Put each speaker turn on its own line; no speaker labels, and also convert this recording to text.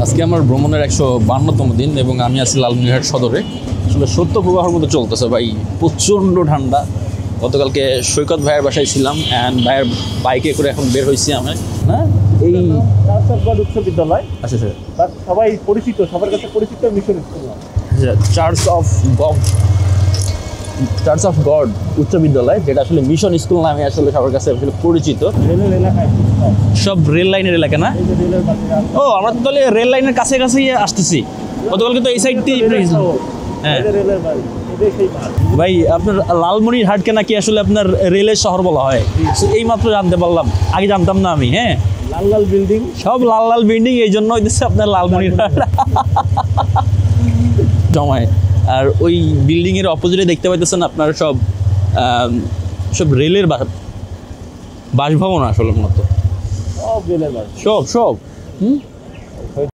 আজকে আমার ভ্রমণের 152তম দিন এবং আমি আছি লালমনিরহাট সদরে। আসলে সত্য প্রবাহের মতো চলতেছে ভাই, প্রচণ্ড ঠান্ডা। গতকালকে সৈকত ভাইয়ের বাসায় ছিলাম অ্যান্ড ভাইয়ের বাইকে করে এখন বের হয়েছি আমি। হ্যাঁ, এই
চার্চ অফ গড উচ্চ বিদ্যালয়,
আচ্ছা স্যার,
বাট সবাই পরিচিত, সবার কাছে পরিচিত মিশন স্কুল না।
চার্চ অফ গড উচ্চ বিদ্যালয়, যেটা আসলে মিশন স্কুল নামে আসলে সবার কাছে আসলে পরিচিত।
রেলের এলাকায়
সব রেল লাইনের এলাকা না?
এই যে রেলের বাতিরা,
ও, আমরা তো তাহলে রেল লাইনের কাছে কাছেই আসতেছি। গতকালকে তো এই সাইড দিয়ে হ্যাঁ
রেলের বাড়ি, এদের সেই মাঠ।
ভাই, আপনার লালমনিরহাটকে নাকি আসলে আপনার রেলের শহর বলা হয়, এই মাত্র জানতে পারলাম, আগে জানতাম না আমি। হ্যাঁ,
লাল লাল বিল্ডিং,
সব লাল লাল বিল্ডিং, এই জন্য হইতেছে আপনার লালমনিরহাট জমায়। আর ওই বিল্ডিং এর অপোজিটে দেখতে পাইতেছেন আপনার সব সব রেলের বাসভবন আসলে মূলত
সব রেলের বাড়ি।
সব